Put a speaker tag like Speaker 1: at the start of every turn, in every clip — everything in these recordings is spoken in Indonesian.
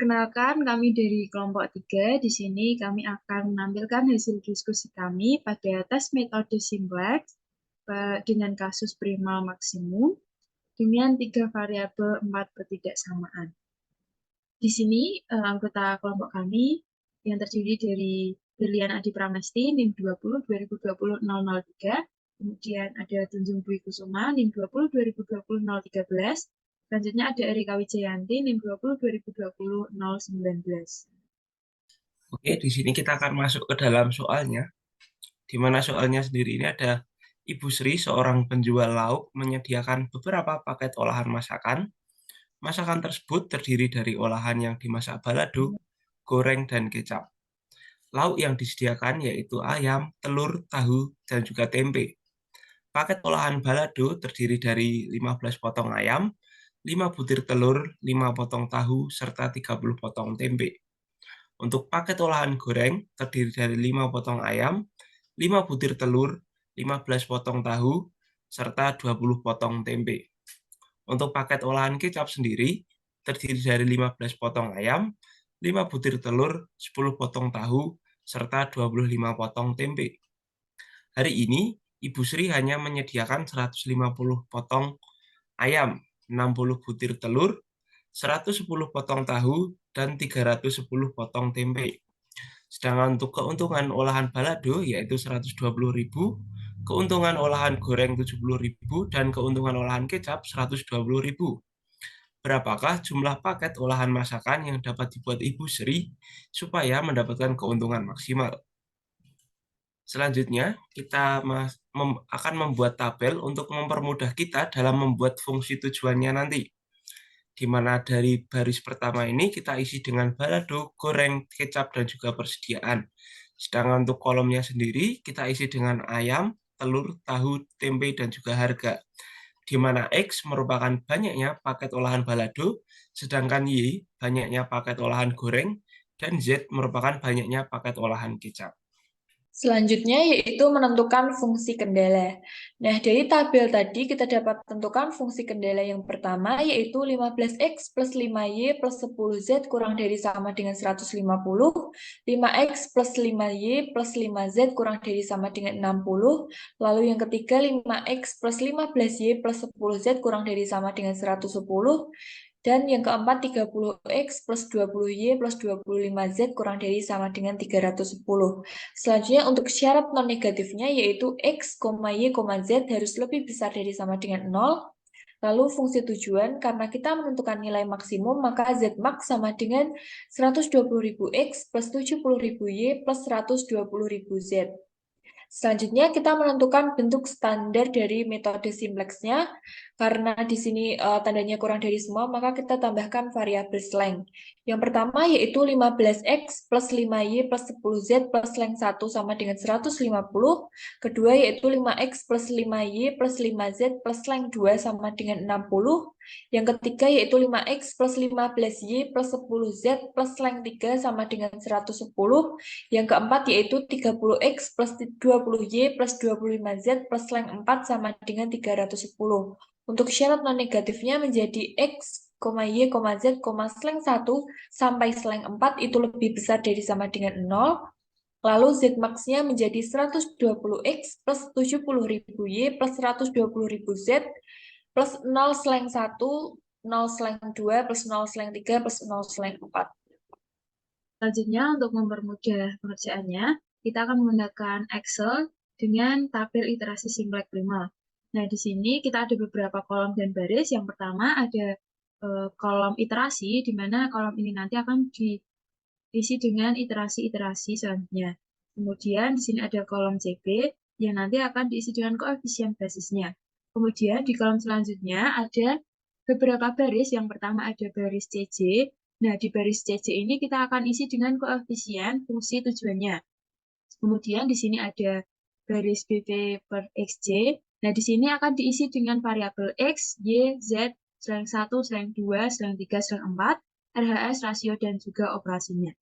Speaker 1: Perkenalkan, kami dari kelompok 3. Di sini kami akan menampilkan hasil diskusi kami pada tes metode simplex dengan kasus primal maksimum dengan 3 variabel 4 ketidaksamaan. Di sini anggota kelompok kami yang terdiri dari Berlian Adi Pramesti, NIM 20 2020 003, kemudian ada Tunjung Dwi Kusuma, NIM 20 2020 013, selanjutnya ada Erika Wijayanti, NIM 20 2020 019.
Speaker 2: Oke, di sini kita akan masuk ke dalam soalnya, di mana soalnya sendiri ini ada Ibu Sri, seorang penjual lauk, menyediakan beberapa paket olahan masakan. Masakan tersebut terdiri dari olahan yang dimasak balado, goreng, dan kecap. Lauk yang disediakan yaitu ayam, telur, tahu, dan juga tempe. Paket olahan balado terdiri dari 15 potong ayam, 5 butir telur, 5 potong tahu, serta 30 potong tempe. Untuk paket olahan goreng terdiri dari 5 potong ayam, 5 butir telur, 15 potong tahu, serta 20 potong tempe. Untuk paket olahan kecap sendiri terdiri dari 15 potong ayam, 5 butir telur, 10 potong tahu, serta 25 potong tempe. Hari ini, Ibu Sri hanya menyediakan 150 potong ayam, 60 butir telur, 110 potong tahu, dan 310 potong tempe. Sedangkan untuk keuntungan olahan balado yaitu 120.000, keuntungan olahan goreng 70.000, dan keuntungan olahan kecap 120.000. Berapakah jumlah paket olahan masakan yang dapat dibuat Ibu Sri supaya mendapatkan keuntungan maksimal? Selanjutnya, kita akan membuat tabel untuk mempermudah kita dalam membuat fungsi tujuannya nanti. Di mana dari baris pertama ini kita isi dengan balado, goreng, kecap, dan juga persediaan. Sedangkan untuk kolomnya sendiri kita isi dengan ayam, telur, tahu, tempe, dan juga harga. Di mana X merupakan banyaknya paket olahan balado, sedangkan Y banyaknya paket olahan goreng, dan Z merupakan banyaknya paket olahan kecap.
Speaker 3: Selanjutnya yaitu menentukan fungsi kendala. Nah, dari tabel tadi kita dapat tentukan fungsi kendala yang pertama yaitu 15X plus 5Y plus 10Z kurang dari sama dengan 150, 5X plus 5Y plus 5Z kurang dari sama dengan 60, lalu yang ketiga 5X plus 15Y plus 10Z kurang dari sama dengan 110, dan yang keempat 30X plus 20Y plus 25Z kurang dari sama dengan 310. Selanjutnya untuk syarat non-negatifnya yaitu X, Y, Z harus lebih besar dari sama dengan 0. Lalu fungsi tujuan, karena kita menentukan nilai maksimum, maka Z max sama dengan 120.000X plus 70.000Y plus 120.000Z. Selanjutnya kita menentukan bentuk standar dari metode simplexnya. Karena di sini tandanya kurang dari semua, maka kita tambahkan variabel slang. Yang pertama yaitu 15X plus 5Y plus 10Z plus slang 1 sama dengan 150. Kedua yaitu 5X plus 5Y plus 5Z plus slang 2 sama dengan 60. Yang ketiga yaitu 5X plus 15Y plus 10Z plus slang 3 sama dengan 110. Yang keempat yaitu 30X plus 20Y plus 25Z plus slang 4 sama dengan 310. Untuk syarat non-negatifnya menjadi X, Y, Z, slang 1 sampai slang 4 itu lebih besar dari sama dengan 0. Lalu Z max-nya menjadi 120X plus 70.000Y plus 120.000Z plus 0 slang 1, 0 slang 2 plus 0 slang 3 plus 0 slang 4.
Speaker 1: Selanjutnya, untuk mempermudah pengerjaannya, kita akan menggunakan Excel dengan tabel iterasi simplex primal. Nah, di sini kita ada beberapa kolom dan baris. Yang pertama ada kolom iterasi, di mana kolom ini nanti akan diisi dengan iterasi-iterasi selanjutnya. Kemudian di sini ada kolom CB yang nanti akan diisi dengan koefisien basisnya. Kemudian di kolom selanjutnya ada beberapa baris. Yang pertama ada baris CJ. Nah, di baris CJ ini kita akan isi dengan koefisien fungsi tujuannya. Kemudian di sini ada baris BV per XJ. Nah, di sini akan diisi dengan variabel X, Y, Z, slang 1, slang 2, slang 3, slang 4, RHS, rasio, dan juga operasinya.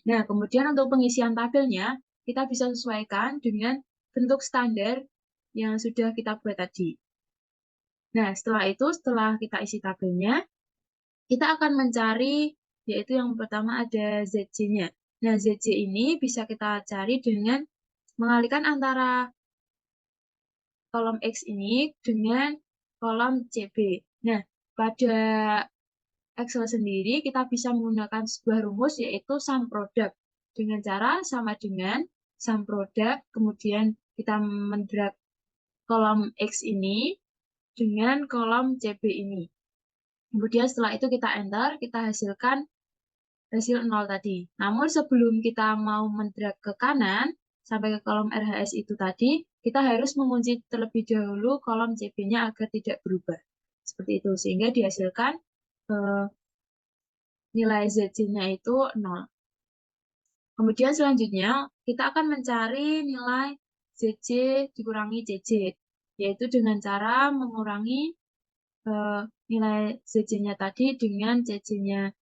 Speaker 1: Nah, kemudian untuk pengisian tabelnya, kita bisa sesuaikan dengan bentuk standar yang sudah kita buat tadi. Nah, setelah itu, setelah kita isi tabelnya, kita akan mencari yaitu yang pertama ada ZC-nya. Nah, ZC ini bisa kita cari dengan mengalihkan antara kolom X ini dengan kolom CB. Nah, pada Excel sendiri kita bisa menggunakan sebuah rumus yaitu sum product. Dengan cara sama dengan sum product, kemudian kita mendrag kolom X ini dengan kolom CB ini. Kemudian setelah itu kita enter, kita hasilkan hasil 0 tadi. Namun sebelum kita mau mendrag ke kanan, sampai ke kolom RHS itu tadi, kita harus mengunci terlebih dahulu kolom CB-nya agar tidak berubah. Seperti itu, sehingga dihasilkan nilai ZC-nya itu 0. Kemudian selanjutnya, kita akan mencari nilai ZC dikurangi CC, yaitu dengan cara mengurangi nilai ZC-nya tadi dengan CC-nya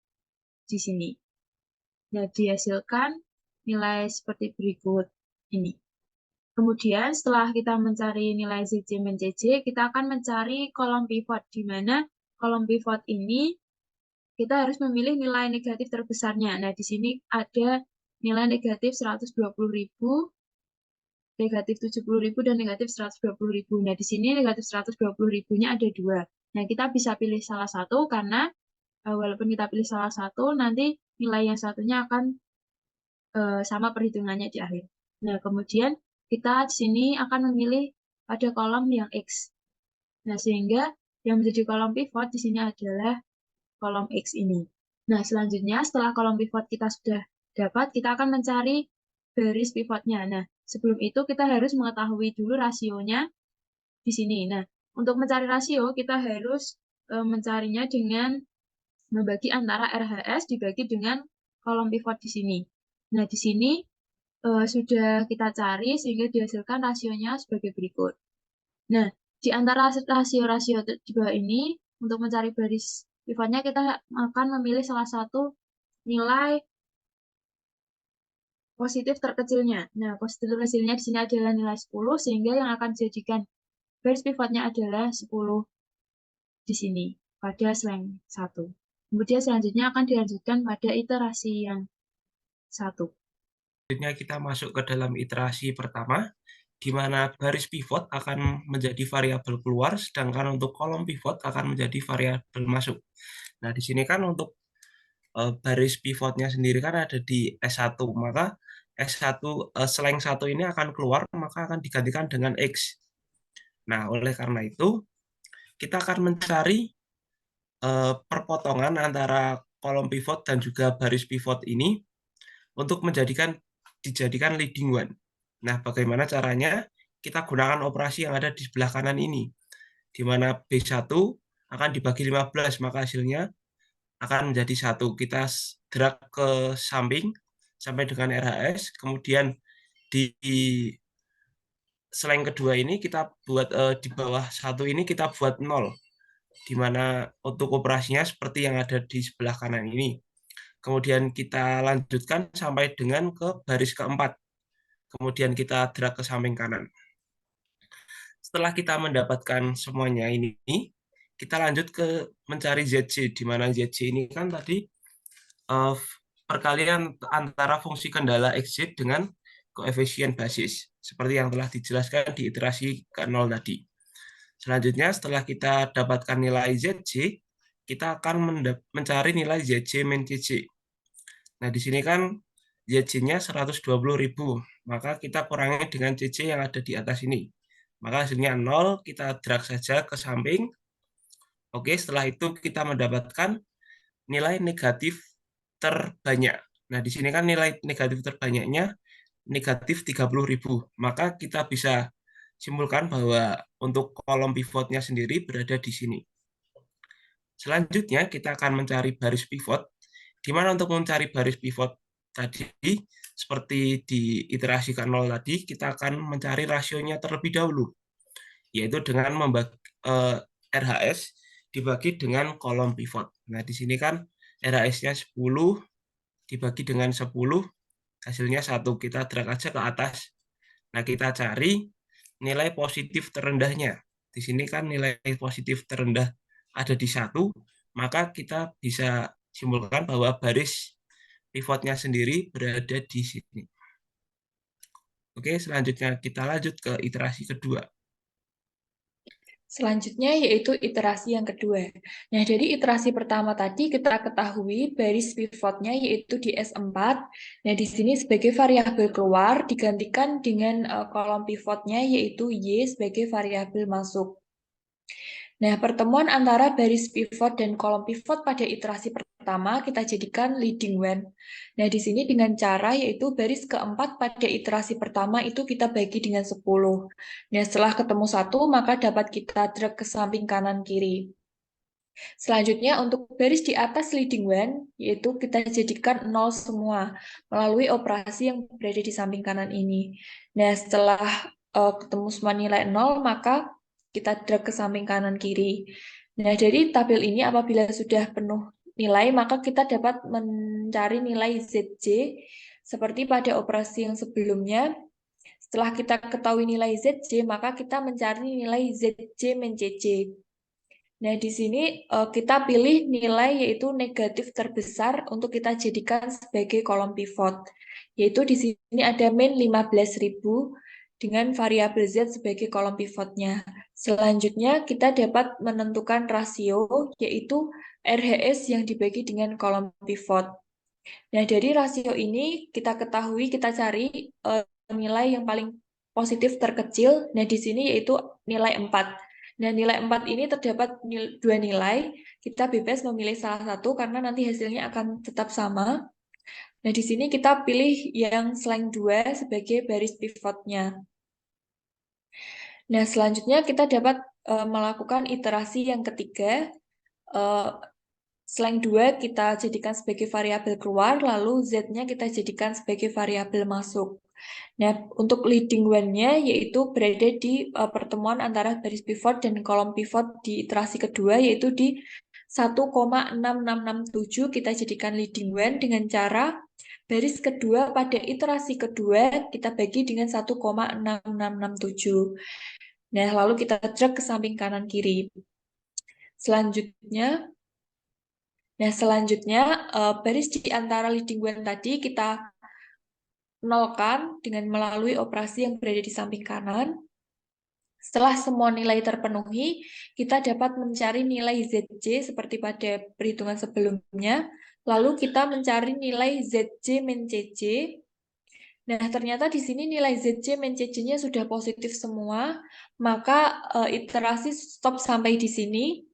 Speaker 1: di sini. Nah, dihasilkan nilai seperti berikut ini. Kemudian setelah kita mencari nilai ZC min CC, kita akan mencari kolom pivot, di mana kolom pivot ini kita harus memilih nilai negatif terbesarnya. Nah, di sini ada nilai negatif 120.000, negatif 70.000, dan negatif 120.000. Nah, di sini negatif 120.000-nya ada 2. Nah, kita bisa pilih salah satu karena walaupun kita pilih salah satu, nanti nilai yang satunya akan sama perhitungannya di akhir. Nah, kemudian kita di sini akan memilih pada kolom yang X. Nah, sehingga yang menjadi kolom pivot di sini adalah kolom X ini. Nah, selanjutnya setelah kolom pivot kita sudah dapat, kita akan mencari baris pivotnya. Nah, sebelum itu kita harus mengetahui dulu rasionya di sini. Nah, untuk mencari rasio, kita harus mencarinya dengan membagi antara RHS dibagi dengan kolom pivot di sini. Nah, di sini sudah kita cari sehingga dihasilkan rasionya sebagai berikut. Nah, di antara rasio-rasio di bawah ini, untuk mencari baris pivotnya, kita akan memilih salah satu nilai positif terkecilnya. Nah, positif terkecilnya di sini adalah nilai 10, sehingga yang akan dijadikan baris pivotnya adalah 10 di sini, pada slang 1. Kemudian selanjutnya akan dilanjutkan pada iterasi yang 1.
Speaker 2: Selanjutnya kita masuk ke dalam iterasi pertama, di mana baris pivot akan menjadi variabel keluar, sedangkan untuk kolom pivot akan menjadi variabel masuk. Nah, di sini kan untuk baris pivotnya sendiri kan ada di S1, maka S1 slang 1 ini akan keluar, maka akan digantikan dengan X. Nah, oleh karena itu, kita akan mencari perpotongan antara kolom pivot dan juga baris pivot ini untuk dijadikan leading one. Nah, bagaimana caranya? Kita gunakan operasi yang ada di sebelah kanan ini, di mana B1 akan dibagi 15, maka hasilnya akan menjadi 1. Kita drag ke samping sampai dengan RHS, kemudian di slang kedua ini kita buat di bawah 1 ini kita buat 0, di mana untuk operasinya seperti yang ada di sebelah kanan ini. Kemudian kita lanjutkan sampai dengan ke baris keempat. Kemudian kita drag ke samping kanan. Setelah kita mendapatkan semuanya ini, kita lanjut ke mencari ZC, di mana ZC ini kan tadi perkalian antara fungsi kendala XZ dengan koefisien basis, seperti yang telah dijelaskan di iterasi ke-0 tadi. Selanjutnya, setelah kita dapatkan nilai ZC, kita akan mencari nilai ZC min CC. Nah, di sini kan ZC-nya 120.000, maka kita kurangi dengan CC yang ada di atas ini. Maka hasilnya 0, kita drag saja ke samping. Oke, setelah itu kita mendapatkan nilai negatif terbanyak. Nah, di sini kan nilai negatif terbanyaknya negatif 30.000. Maka kita bisa simpulkan bahwa untuk kolom pivotnya sendiri berada di sini. Selanjutnya, kita akan mencari baris pivot, di mana untuk mencari baris pivot tadi, seperti di iterasi ke-0 tadi, kita akan mencari rasionya terlebih dahulu, yaitu dengan membagi RHS dibagi dengan kolom pivot. Nah, di sini kan RHS-nya 10 dibagi dengan 10, hasilnya 1. Kita drag aja ke atas. Nah, kita cari nilai positif terendahnya. Di sini kan nilai positif terendah ada di 1, maka kita bisa simpulkan bahwa baris pivotnya sendiri berada di sini. Oke, selanjutnya kita lanjut ke iterasi kedua.
Speaker 3: Selanjutnya yaitu iterasi yang kedua. Nah, dari iterasi pertama tadi kita ketahui baris pivotnya yaitu di S4. Nah, di sini sebagai variabel keluar digantikan dengan kolom pivotnya yaitu Y sebagai variabel masuk. Nah, pertemuan antara baris pivot dan kolom pivot pada iterasi pertama kita jadikan leading one. Nah, di sini dengan cara yaitu baris keempat pada iterasi pertama itu kita bagi dengan 10. Nah, setelah ketemu 1, maka dapat kita drag ke samping kanan kiri. Selanjutnya untuk baris di atas leading one, yaitu kita jadikan 0 semua melalui operasi yang berada di samping kanan ini. Nah, setelah ketemu semua nilai 0, maka kita drag ke samping kanan kiri. Nah, dari tabel ini apabila sudah penuh nilai, maka kita dapat mencari nilai ZJ seperti pada operasi yang sebelumnya. Setelah kita ketahui nilai ZJ, maka kita mencari nilai ZJ min CJ. Nah, di sini kita pilih nilai yaitu negatif terbesar untuk kita jadikan sebagai kolom pivot. Yaitu di sini ada min 15.000 dengan variabel Z sebagai kolom pivotnya. Selanjutnya kita dapat menentukan rasio yaitu RHS yang dibagi dengan kolom pivot. Nah, dari rasio ini kita ketahui, kita cari nilai yang paling positif terkecil. Nah, di sini yaitu nilai 4. Nah, nilai 4 ini terdapat dua nilai. Kita bebas memilih salah satu karena nanti hasilnya akan tetap sama. Nah, di sini kita pilih yang slang 2 sebagai baris pivotnya. Nah, selanjutnya kita dapat melakukan iterasi yang ketiga. Slang 2 kita jadikan sebagai variabel keluar, lalu Z-nya kita jadikan sebagai variabel masuk. Nah, untuk leading one-nya yaitu berada di pertemuan antara baris pivot dan kolom pivot di iterasi kedua, yaitu di 1,6667 kita jadikan leading one dengan cara baris kedua pada iterasi kedua kita bagi dengan 1,6667. Nah, lalu kita drag ke samping kanan kiri. Selanjutnya, baris di antara leading one tadi kita nolkan dengan melalui operasi yang berada di samping kanan. Setelah semua nilai terpenuhi, kita dapat mencari nilai ZJ seperti pada perhitungan sebelumnya. Lalu kita mencari nilai ZJ min CJ. Nah, ternyata di sini nilai ZJ min CJ-nya sudah positif semua, maka iterasi stop sampai di sini.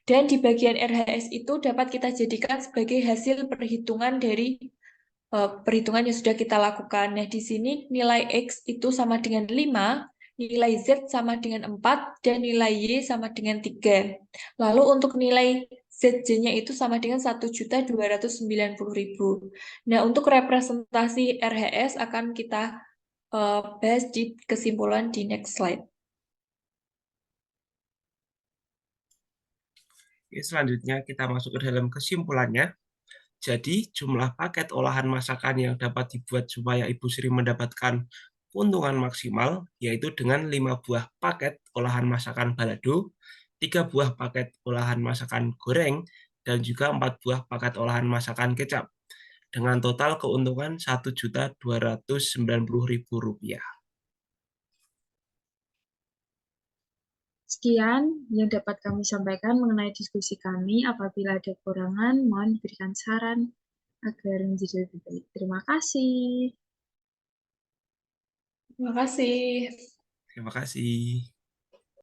Speaker 3: Dan di bagian RHS itu dapat kita jadikan sebagai hasil perhitungan dari perhitungan yang sudah kita lakukan. Nah, di sini nilai X itu sama dengan 5, nilai Z sama dengan 4, dan nilai Y sama dengan 3. Lalu untuk nilai ZJ-nya itu sama dengan 1.290.000. Nah, untuk representasi RHS akan kita bahas di kesimpulan di next slide.
Speaker 2: Selanjutnya kita masuk ke dalam kesimpulannya. Jadi jumlah paket olahan masakan yang dapat dibuat supaya Ibu Sri mendapatkan keuntungan maksimal yaitu dengan 5 buah paket olahan masakan balado, 3 buah paket olahan masakan goreng, dan juga 4 buah paket olahan masakan kecap. Dengan total keuntungan Rp1.290.000.
Speaker 1: Sekian yang dapat kami sampaikan mengenai diskusi kami. Apabila ada kekurangan, mohon diberikan saran agar menjadi lebih baik. Terima kasih.
Speaker 3: Terima kasih.
Speaker 2: Terima kasih.